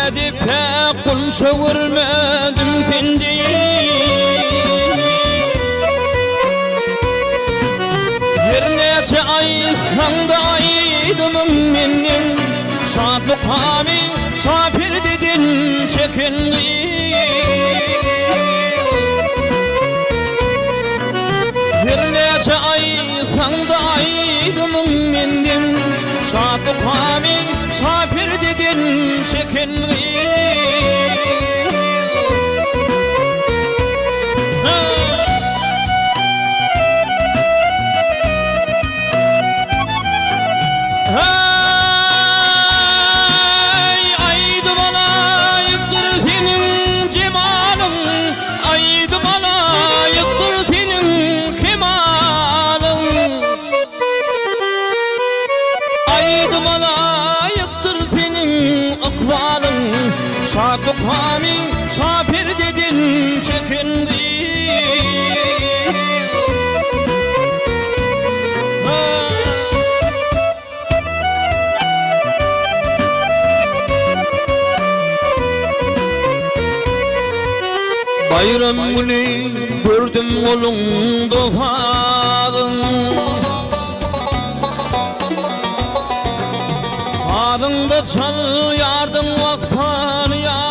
edip pek kul çevirmedim fendi. Bir neçe ay sandaydım benim, şadlık hami şafir dedin çekindi. Bir neçe ay sandaydım benim, şadlık hami şafir dedin çekindi. Şadlık hami şafir dedin çekindi. Bayram günü gördüm olunda fadın, fadında çal yardın vakfan yadın.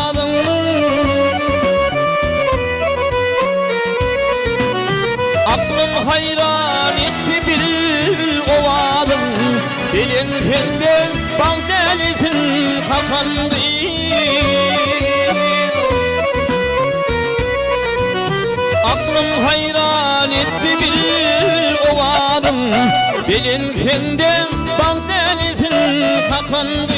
Aklım hayran etti bil ovadın, dilin kendin bal delisin kakandı. Aklım hayran etti bil ovadın, dilin kendin bal delisin kakandı.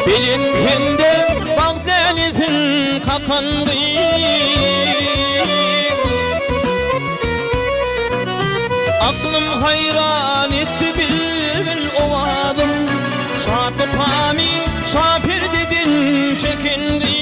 Bilin kendi bak delisin kakandı. Aklım hayran etti bil ovadım, şadlık hami şafir dedin çekindi.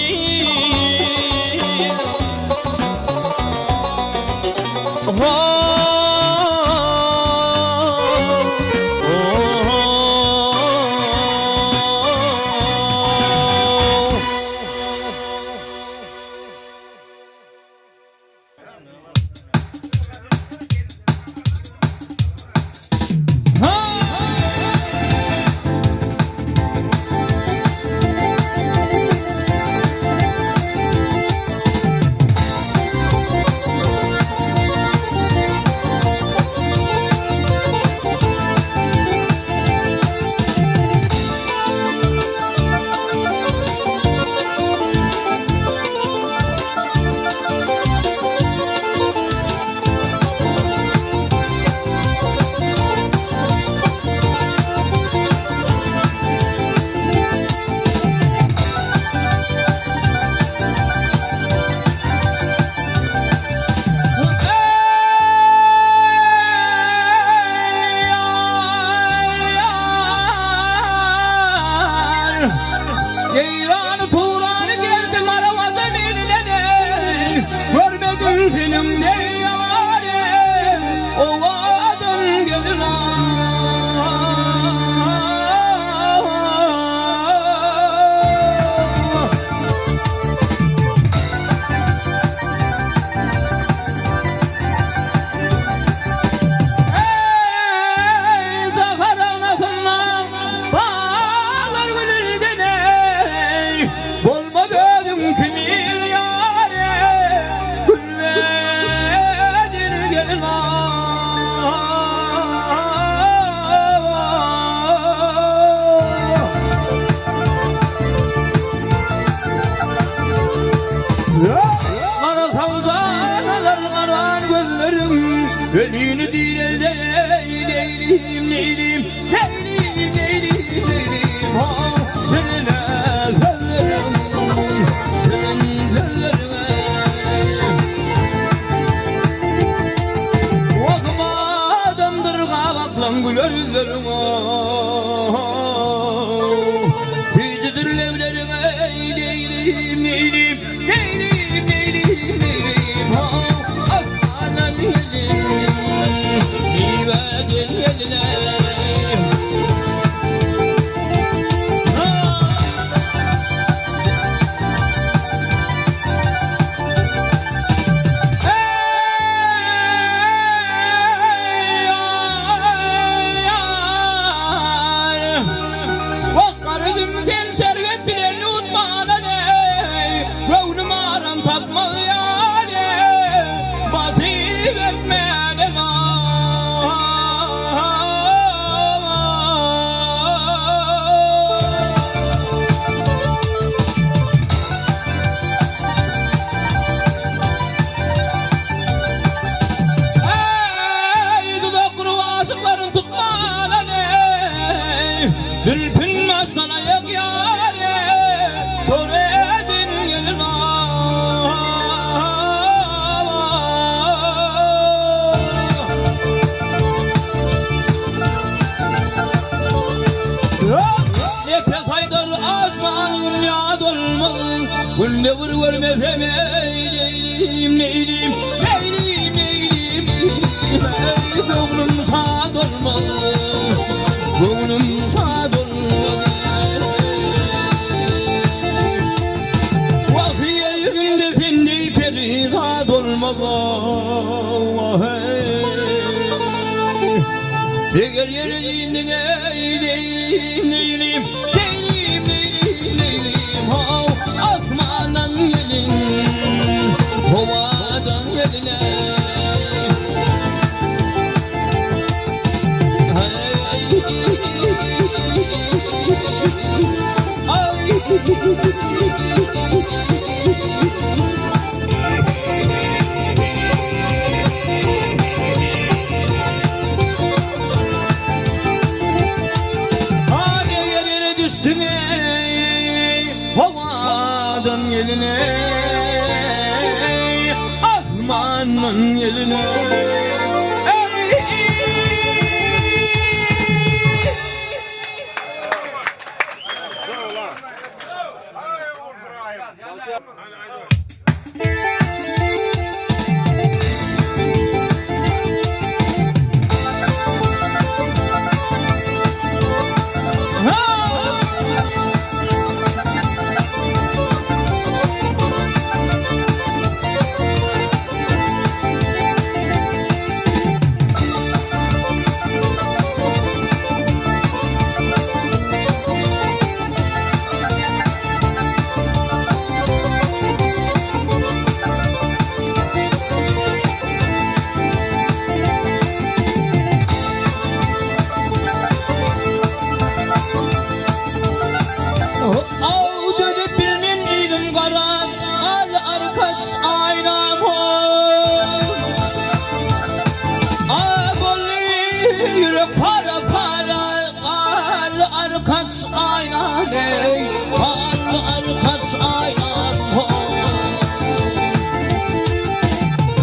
Bülbül masana yak yâre Töredin gelin Nefes haydar asmanım ya dolmaz Günde vur mefem eyleyim neyleyim Neyleyim neyleyim Ey gönlüm sağ dolmaz Gönlüm sağ dolmaz Vafiye yükünde fendi perida dolmaz Eğer yerinde eyleyim neyleyim Neyleyim neyleyim neyleyim Asmandan gelin Kovadan geline Havadan geline Asmanın geline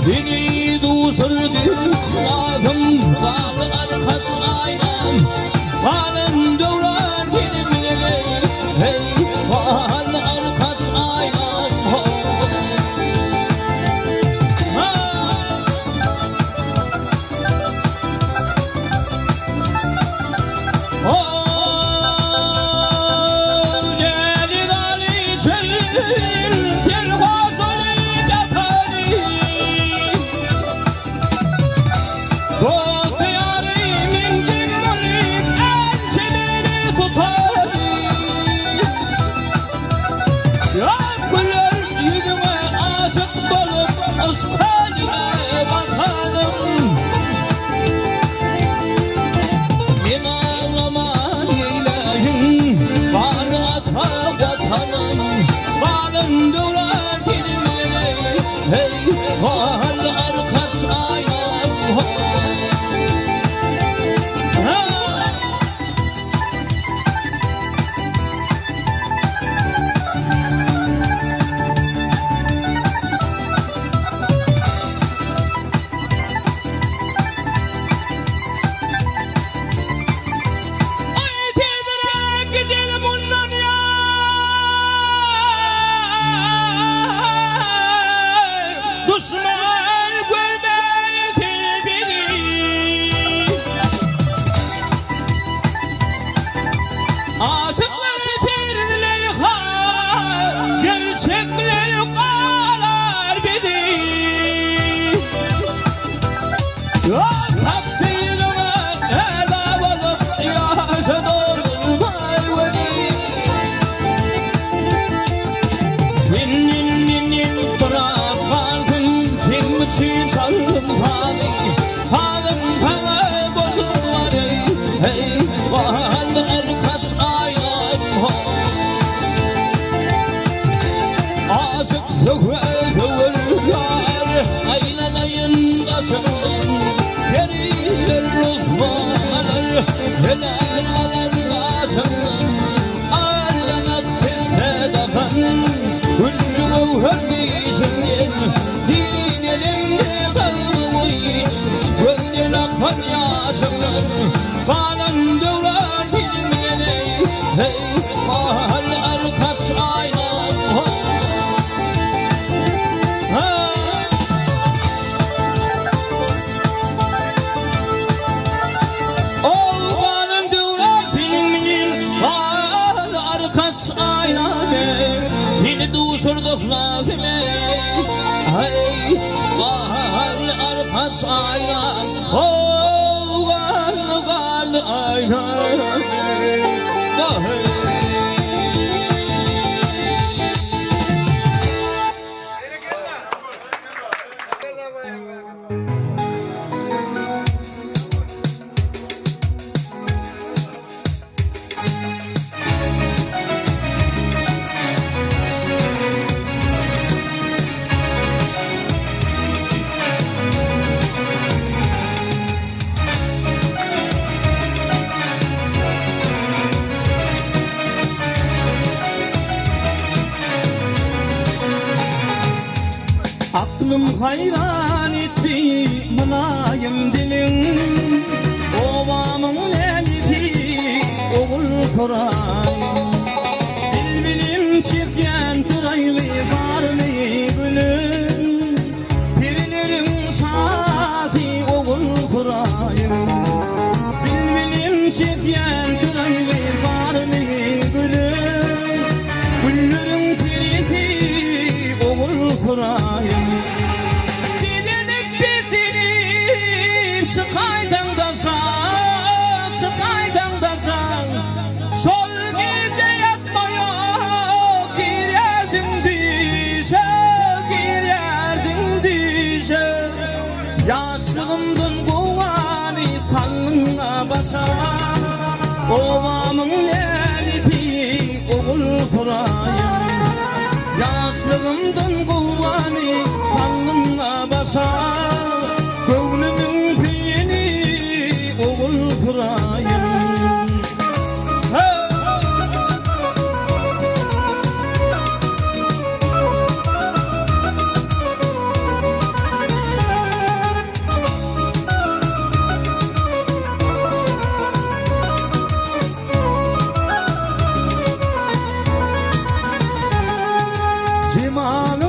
Beni duşurdu lazım Dağlı arkas aynam Kanım dövrar benimle Hey dağlı arkas aynam uçurduk lazime. Hey, gal arka sayla, oh gal ayla. Aklım hayran etti mınayım dilim, ovamın elifi oğul korayım. Bilbilim çirken tıraylı varlı gülüm, pirilerim saati oğul korayım. Bilbilim çirken tıraylı varlı gülüm, güllerim piriti oğul korayım. Sıkaydan da san, sıkaydan da san. Sol gece yatmaya girerdim dize, girerdim dize. Yaşlığımdan kuvani salına basar, ovamın elifi oğul kurayım. Yaşlığımdan kuvani salına basar, gönlümün oğul kurayım. Cemal